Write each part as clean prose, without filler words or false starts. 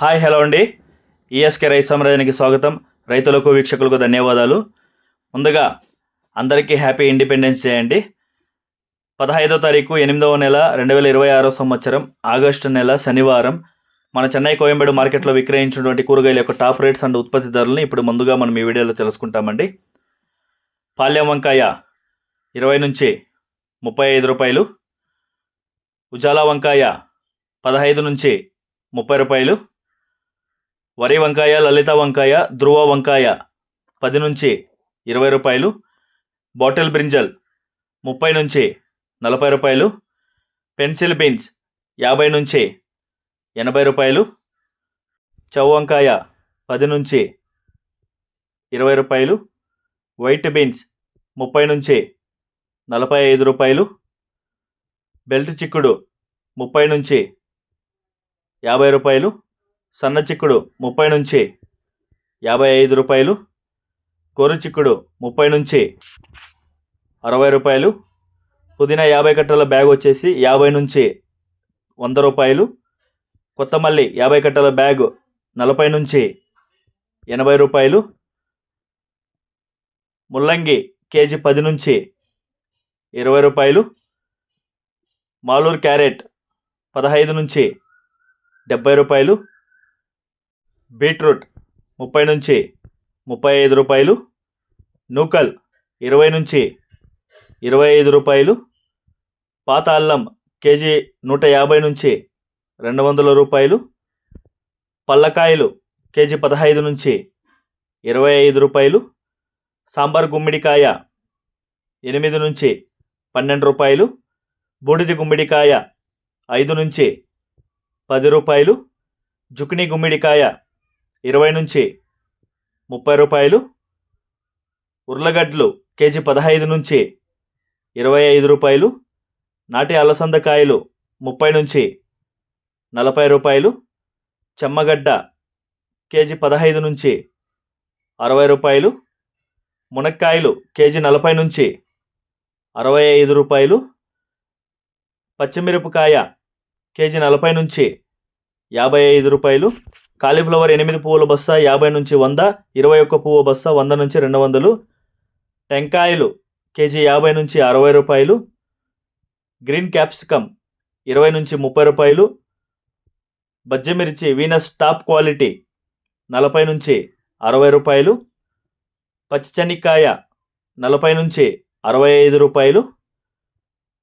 Hi hello అండి. ESK రైతు సామ్రాజ్యానికి స్వాగతం. రైతులకు వీక్షకులకు ధన్యవాదాలు. ముందుగా అందరికీ హ్యాపీ ఇండిపెండెన్స్ డే అండి. 15వ తారీఖు 8వ నెల 2026 సంవత్సరం ఆగస్టు నెల శనివారం మన చెన్నై కోయంబేడు మార్కెట్లో విక్రయించినటువంటి కూరగాయల యొక్క టాప్ రేట్స్ అండ్ ఉత్పత్తి ధరలను ఇప్పుడు ముందుగా మనం ఈ వీడియోలో తెలుసుకుంటామండి. పాల్యం వంకాయ 20 నుంచి 35 రూపాయలు, ఉజాలా వంకాయ 15 నుంచి 30 రూపాయలు, వరి వంకాయ, లలిత వంకాయ, ధ్రువ వంకాయ 10 నుంచి 20 రూపాయలు, బాటిల్ బ్రింజల్ 30 నుంచి 40 రూపాయలు, పెన్సిల్ బీన్స్ 50 నుంచి 80 రూపాయలు, చౌ వంకాయ 10 నుంచి 20 రూపాయలు, వైట్ బీన్స్ 30 నుంచి 45 రూపాయలు, బెల్ట్ చిక్కుడు 30 నుంచి 50 రూపాయలు, సన్న చిక్కుడు 30 నుంచి 55 రూపాయలు, గోరు చిక్కుడు 30 నుంచి 60 రూపాయలు, పుదీనా 50 కట్టల బ్యాగ్ వచ్చేసి 50 నుంచి 100 రూపాయలు, కొత్తమల్లి 50 కట్టల బ్యాగ్ 40 నుంచి 80 రూపాయలు, ముల్లంగి కేజీ 10 నుంచి 20 రూపాయలు, మాలూరు క్యారెట్ 15 నుంచి 70 రూపాయలు, బీట్రూట్ 30 నుంచి 35 రూపాయలు, నూకల్ 20 నుంచి 25 రూపాయలు, పాత అల్లం కేజీ 150 నుంచి 200 రూపాయలు, పల్లకాయలు కేజీ 15 నుంచి 25 రూపాయలు, సాంబార్ గుమ్మిడికాయ 8 నుంచి 12 రూపాయలు, బూడిద గుమ్మిడికాయ 5 నుంచి 10 రూపాయలు, జుకినీ గుమ్మిడికాయ 20 నుంచి 30 రూపాయలు, ఉర్లగడ్డలు కేజీ 15 నుంచి 25 రూపాయలు, నాటి అలసందకాయలు 30 నుంచి 40 రూపాయలు, చెమ్మగడ్డ కేజీ 15 నుంచి 60 రూపాయలు, మునక్కాయలు కేజీ 40 నుంచి 65 రూపాయలు, పచ్చిమిరపకాయ కేజీ 40 నుంచి 55 రూపాయలు, కాలీఫ్లవర్ 8 పువ్వుల బస్తా 50 నుంచి 100, 21 పువ్వు బస్తా 100 నుంచి 200, టెంకాయలు కేజీ 50 నుంచి 60 రూపాయలు, గ్రీన్ క్యాప్సికమ్ 20 నుంచి 30 రూపాయలు, బజ్జిమిర్చి వీనస్ టాప్ క్వాలిటీ 40 నుంచి 60 రూపాయలు, పచ్చిచెనిక్కాయ 40 నుంచి 65 రూపాయలు,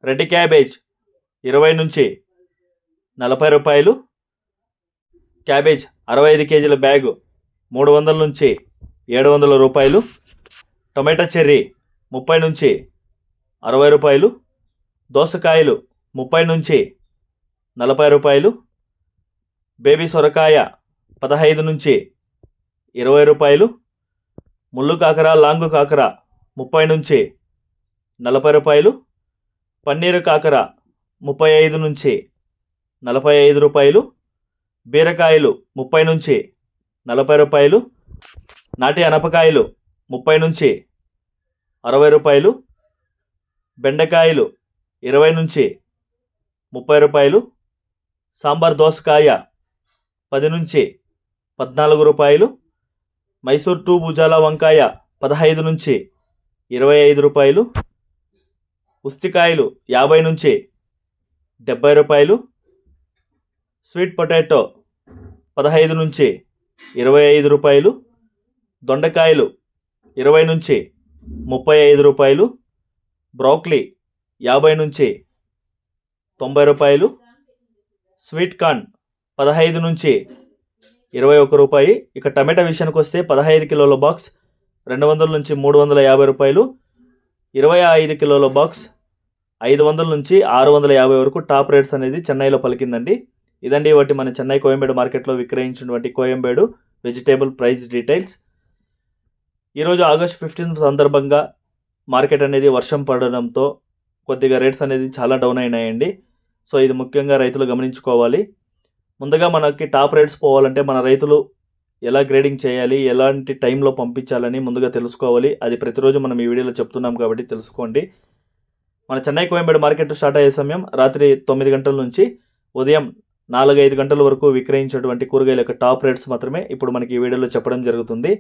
రెడ్ క్యాబేజ్ 20 నుంచి 40 రూపాయలు, క్యాబేజ్ 65 కేజీల బ్యాగు 300 నుంచి 700 రూపాయలు, టొమాటో చెర్రీ 30 నుంచి 60 రూపాయలు, దోసకాయలు 30 నుంచి 40 రూపాయలు, బేబీ సొరకాయ 15 నుంచి 20 రూపాయలు, ముళ్ళు కాకర, లాంగు కాకర 30 నుంచి 40 రూపాయలు, పన్నీరు కాకర 35 నుంచి 45 రూపాయలు, బీరకాయలు 30 నుంచి 40 రూపాయలు, నాటి అనపకాయలు 30 నుంచి 60 రూపాయలు, బెండకాయలు 20 నుంచి 30 రూపాయలు, సాంబార్ దోసకాయ 10 నుంచి 14 రూపాయలు, మైసూర్ 2 భుజాల వంకాయ 15 నుంచి 25 రూపాయలు, ఉస్తికాయలు 50 నుంచి 70 రూపాయలు, స్వీట్ పొటాటో 15 నుంచి 25 రూపాయలు, దొండకాయలు 20 నుంచి 35 రూపాయలు, బ్రోకలీ 50 నుంచి 90 రూపాయలు, స్వీట్ కార్న్ 15 నుంచి 21 రూపాయి. ఇక టమాటా విషయానికి వస్తే 15 కిలోల బాక్స్ 200 నుంచి 350 రూపాయలు, 25 కిలోల బాక్స్ 500 నుంచి 650 వరకు టాప్ రేట్స్ అనేది చెన్నైలో పలికిందండి. ఇదండి వాటి మన చెన్నై కోయంబేడు మార్కెట్లో విక్రయించినటువంటి కోయంబేడు వెజిటేబుల్ ప్రైస్ డీటెయిల్స్. ఈరోజు ఆగస్ట్ 15 సందర్భంగా మార్కెట్ అనేది వర్షం పడడంతో కొద్దిగా రేట్స్ అనేది చాలా డౌన్ అయినాయండి. సో ఇది ముఖ్యంగా రైతులు గమనించుకోవాలి. ముందుగా మనకి టాప్ రేట్స్ పోవాలంటే మన రైతులు ఎలా గ్రేడింగ్ చేయాలి, ఎలాంటి టైంలో పంపించాలని ముందుగా తెలుసుకోవాలి. అది ప్రతిరోజు మనం ఈ వీడియోలో చెప్తున్నాం కాబట్టి తెలుసుకోండి. మన చెన్నై కోయంబేడు మార్కెట్ స్టార్ట్ అయ్యే సమయం రాత్రి 9 గంటల నుంచి ఉదయం 4-5 గంటల వరకు విక్రయించినటువంటి కూరగాయల యొక్క టాప్ రేట్స్ మాత్రమే ఇప్పుడు మనకి ఈ వీడియోలో చెప్పడం జరుగుతుంది.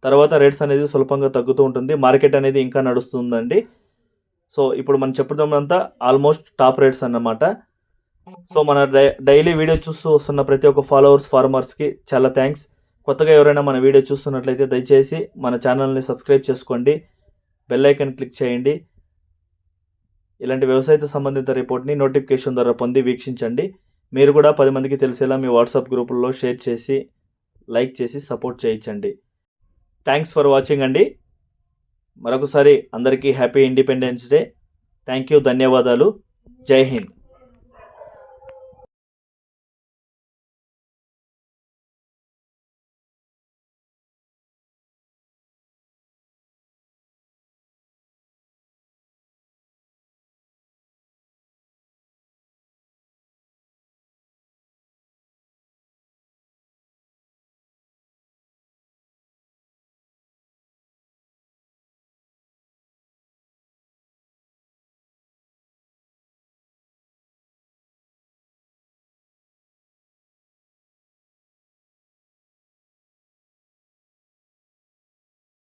తర్వాత రేట్స్ అనేది స్వల్పంగా తగ్గుతూ ఉంటుంది. మార్కెట్ అనేది ఇంకా నడుస్తుందండి. సో ఇప్పుడు మనం చెప్పడంతా ఆల్మోస్ట్ టాప్ రేట్స్ అన్నమాట. సో మన డైలీ వీడియో చూస్తూ వస్తున్న ప్రతి ఒక్క ఫార్మర్స్కి చాలా థ్యాంక్స్. కొత్తగా ఎవరైనా మన వీడియో చూస్తున్నట్లయితే దయచేసి మన ఛానల్ని సబ్స్క్రైబ్ చేసుకోండి, బెల్ ఐకాన్ క్లిక్ చేయండి. ఇలాంటి వ్యవసాయతో సంబంధిత రిపోర్ట్ని నోటిఫికేషన్ ద్వారా పొంది వీక్షించండి. మీరు కూడా 10 మందికి తెలిసేలా మీ వాట్సాప్ గ్రూపుల్లో షేర్ చేసి లైక్ చేసి సపోర్ట్ చేయించండి. థ్యాంక్స్ ఫర్ వాచింగ్ అండి. మరొకసారి అందరికీ happy independence day. Thank you, ధన్యవాదాలు. జై హింద్.